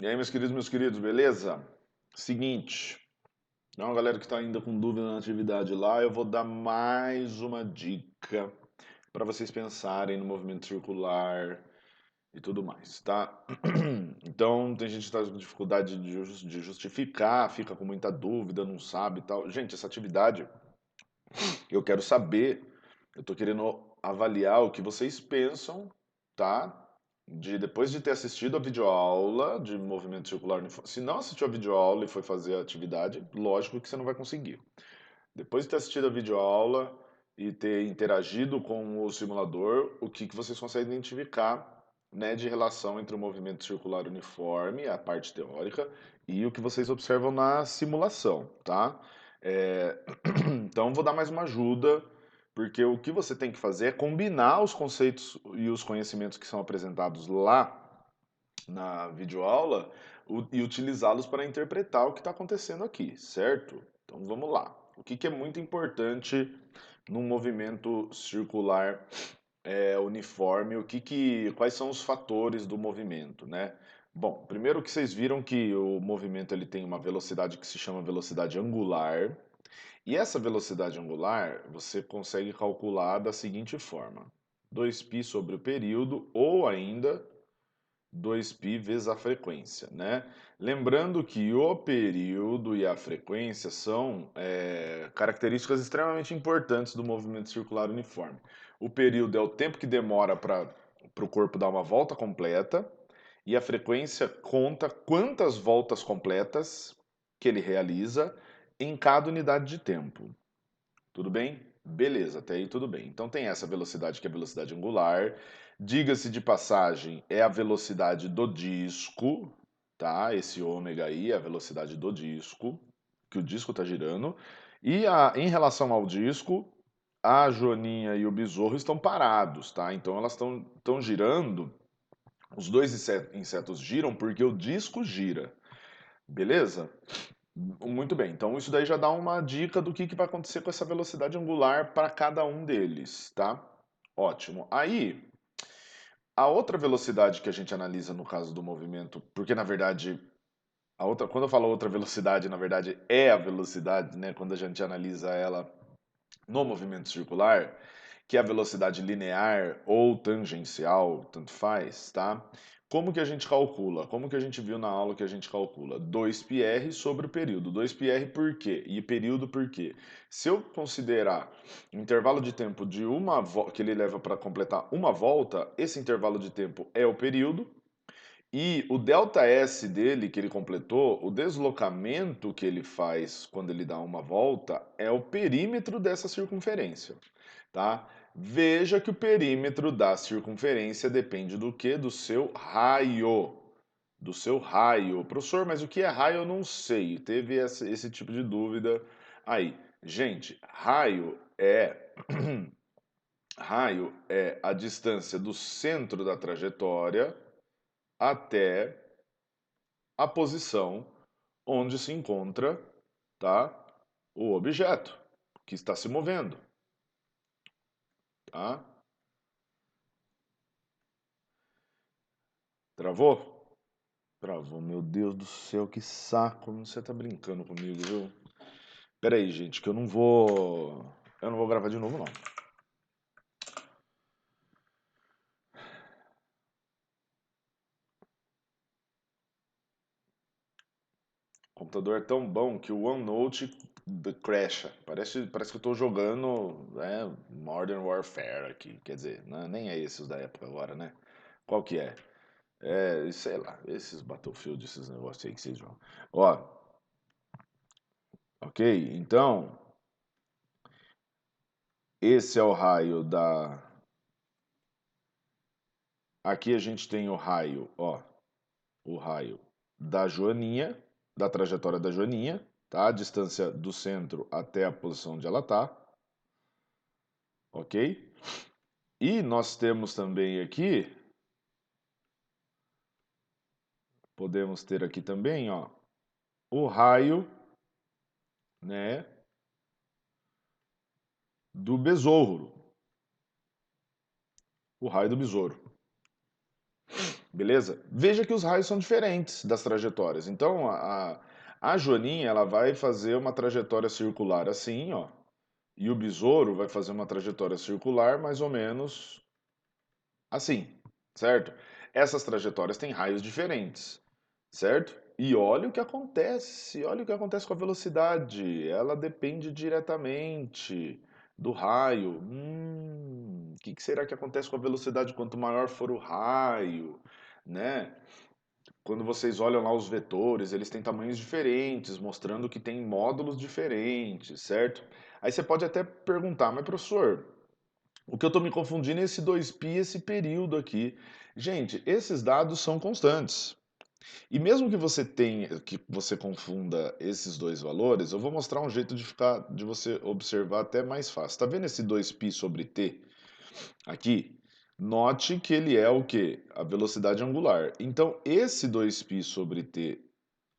E aí, meus queridos, beleza? Seguinte, não, galera que está ainda com dúvida na atividade lá, eu vou dar mais uma dica para vocês pensarem no movimento circular e tudo mais, tá? Então, tem gente que está com dificuldade de justificar, fica com muita dúvida, não sabe e tal. Gente, essa atividade, eu quero saber, eu estou querendo avaliar o que vocês pensam, tá? Depois de ter assistido a videoaula de movimento circular uniforme. Se não assistiu a videoaula e foi fazer a atividade, lógico que você não vai conseguir. Depois de ter assistido a videoaula e ter interagido com o simulador, o que vocês conseguem identificar, né, de relação entre o movimento circular uniforme, a parte teórica, e o que vocês observam na simulação, tá? É, Então, vou dar mais uma ajuda, porque o que você tem que fazer é combinar os conceitos e os conhecimentos que são apresentados lá na videoaula e utilizá-los para interpretar o que está acontecendo aqui, certo? Então vamos lá. O que é muito importante num movimento circular uniforme? Quais são os fatores do movimento, né? Bom, primeiro que vocês viram que o movimento ele tem uma velocidade que se chama velocidade angular, e essa velocidade angular você consegue calcular da seguinte forma: 2π sobre o período, ou ainda 2π vezes a frequência, né? Lembrando que o período e a frequência são características extremamente importantes do movimento circular uniforme. O período é o tempo que demora para o corpo dar uma volta completa, e a frequência conta quantas voltas completas que ele realiza em cada unidade de tempo. Tudo bem? Beleza, até aí tudo bem. Então tem essa velocidade que é a velocidade angular. Diga-se de passagem, é a velocidade do disco, tá? Esse ômega aí é a velocidade do disco, que o disco está girando. Em relação ao disco, a joaninha e o besouro estão parados, tá? Então elas estão girando, os dois insetos giram porque o disco gira, beleza? Muito bem, então isso daí já dá uma dica do que vai acontecer com essa velocidade angular para cada um deles, tá? Ótimo. Aí, a outra velocidade que a gente analisa no caso do movimento, porque na verdade, quando eu falo outra velocidade, na verdade é a velocidade, né? Quando a gente analisa ela no movimento circular, que é a velocidade linear ou tangencial, tanto faz, tá? Como que a gente calcula? Como que a gente viu na aula que a gente calcula? 2πr sobre o período. 2πr por quê? E período por quê? Se eu considerar o intervalo de tempo de que ele leva para completar uma volta, esse intervalo de tempo é o período, e o ΔS dele, que ele completou, o deslocamento que ele faz quando ele dá uma volta, é o perímetro dessa circunferência, tá? Veja que o perímetro da circunferência depende do quê? Do seu raio. Do seu raio. Professor, mas o que é raio eu não sei. Teve esse tipo de dúvida aí. Gente, raio é a distância do centro da trajetória até a posição onde se encontra, tá, o objeto que está se movendo, tá? Travou? Travou, meu Deus do céu, que saco. Você tá brincando comigo, viu? Pera aí, gente, que eu não vou gravar de novo, não. O computador é tão bom que o OneNote crasha. Parece que eu tô jogando, Modern Warfare aqui. Quer dizer, nem é esses da época agora, né? Qual que é? Sei lá, esses Battlefield, esses negócios aí que vocês jogam. Ó, ok? Então, esse é o raio da. Aqui a gente tem o raio, ó, o raio da Joaninha, da trajetória da Joaninha, tá? A distância do centro até a posição onde ela tá, ok? E nós temos também aqui, podemos ter aqui também, ó, o raio, né, do besouro. O raio do besouro. beleza? Veja que os raios são diferentes das trajetórias. Então, a Joaninha, ela vai fazer uma trajetória circular assim, ó, e o besouro vai fazer uma trajetória circular mais ou menos assim, certo? Essas trajetórias têm raios diferentes, certo? E olha o que acontece com a velocidade. Ela depende diretamente do raio. O que será que acontece com a velocidade quanto maior for o raio, né? Quando vocês olham lá os vetores, eles têm tamanhos diferentes, mostrando que tem módulos diferentes, certo? Aí você pode até perguntar, mas professor, o que eu estou me confundindo é esse 2π, esse período aqui. Gente, esses dados são constantes. E mesmo que você tenha, que você confunda esses dois valores, eu vou mostrar um jeito de você observar até mais fácil. Está vendo esse 2π sobre t aqui? Note que ele é o quê? A velocidade angular. Então, esse 2π sobre t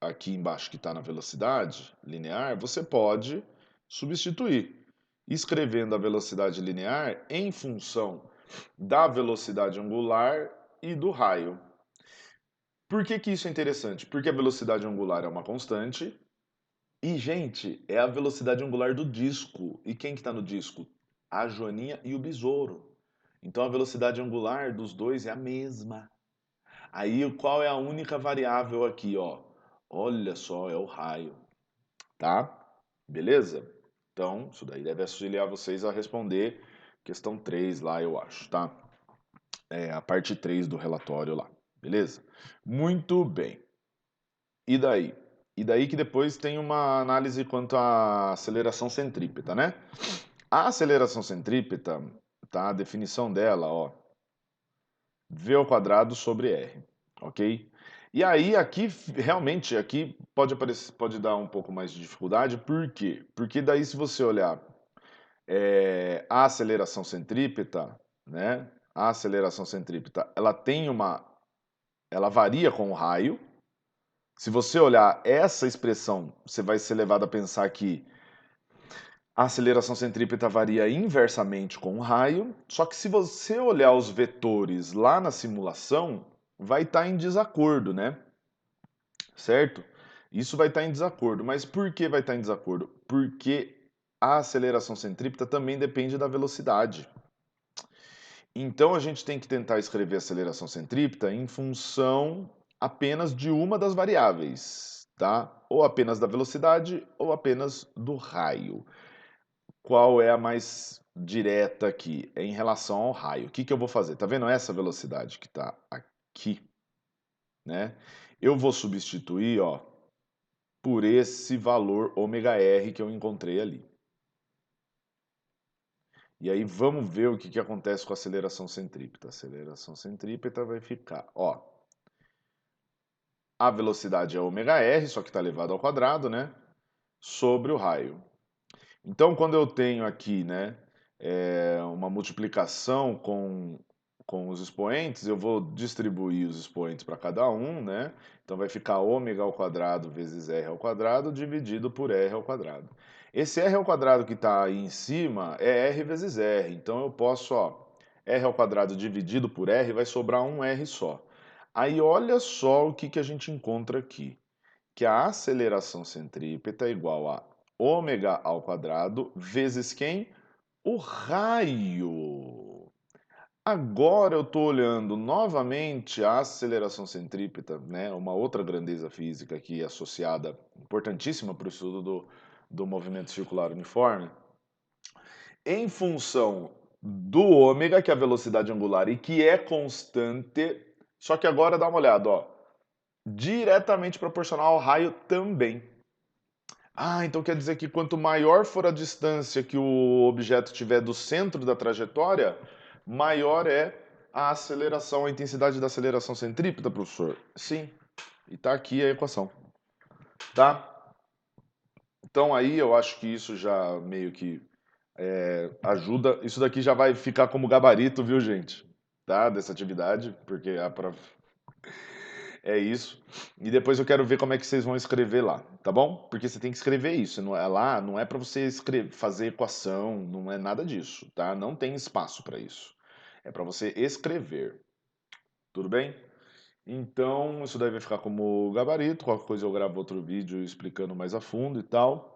aqui embaixo que está na velocidade linear, você pode substituir, escrevendo a velocidade linear em função da velocidade angular e do raio. Por que que isso é interessante? Porque a velocidade angular é uma constante e, gente, é a velocidade angular do disco. E quem que está no disco? A joaninha e o besouro. Então a velocidade angular dos dois é a mesma. Aí qual é a única variável aqui, ó? Olha só, é o raio, tá? Beleza? Então, isso daí deve auxiliar vocês a responder questão 3 lá, eu acho, tá? É a parte 3 do relatório lá, beleza? Muito bem. E daí? E daí que depois tem uma análise quanto à aceleração centrípeta, né? A aceleração centrípeta, tá? A definição dela, ó, v ao quadrado sobre r, ok? E aí aqui realmente aqui pode aparecer, pode dar um pouco mais de dificuldade, por quê? Porque daí se você olhar a aceleração centrípeta, né? A aceleração centrípeta, ela varia com o raio. Se você olhar essa expressão, você vai ser levado a pensar que a aceleração centrípeta varia inversamente com o raio, só que se você olhar os vetores lá na simulação, vai estar em desacordo, né? Certo? Isso vai estar em desacordo. Mas por que vai estar em desacordo? Porque a aceleração centrípeta também depende da velocidade. Então a gente tem que tentar escrever a aceleração centrípeta em função apenas de uma das variáveis, tá? Ou apenas da velocidade ou apenas do raio. Qual é a mais direta aqui? É em relação ao raio. O que que eu vou fazer? Tá vendo essa velocidade que está aqui, né? Eu vou substituir, ó, por esse valor ômega-r que eu encontrei ali. E aí vamos ver o que que acontece com a aceleração centrípeta. A aceleração centrípeta vai ficar, ó, a velocidade é ômega-r, só que está elevado ao quadrado, né? Sobre o raio. Então, quando eu tenho aqui, né, uma multiplicação com os expoentes, eu vou distribuir os expoentes para cada um, né? Então vai ficar ômega ao quadrado vezes r ao quadrado dividido por r ao quadrado. Esse r ao quadrado que está aí em cima é r vezes r. Então eu posso, ó, r ao quadrado dividido por r vai sobrar um r só. Aí olha só o que que a gente encontra aqui, que a aceleração centrípeta é igual a ômega ao quadrado vezes quem? O raio. Agora eu estou olhando novamente a aceleração centrípeta, né? Uma outra grandeza física aqui associada, importantíssima para o estudo do movimento circular uniforme, em função do ômega, que é a velocidade angular e que é constante, só que agora dá uma olhada, ó, diretamente proporcional ao raio também. Ah, então quer dizer que quanto maior for a distância que o objeto tiver do centro da trajetória, maior é a aceleração, a intensidade da aceleração centrípeta, professor? Sim. E tá aqui a equação. Tá? Então aí eu acho que isso já meio que ajuda. Isso daqui já vai ficar como gabarito, viu, gente? Tá? Dessa atividade, porque a prova é isso. E depois eu quero ver como é que vocês vão escrever lá, tá bom? Porque você tem que escrever isso, não é lá, não é para você escrever, fazer equação, não é nada disso, tá? Não tem espaço para isso. É para você escrever. Tudo bem? Então, isso daí vai ficar como gabarito. Qualquer coisa eu gravo outro vídeo explicando mais a fundo e tal.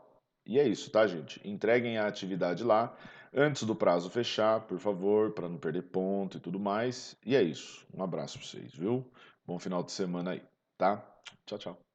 E é isso, tá, gente? Entreguem a atividade lá antes do prazo fechar, por favor, para não perder ponto e tudo mais. E é isso. Um abraço pra vocês, viu? Bom final de semana aí, tá? Tchau, tchau.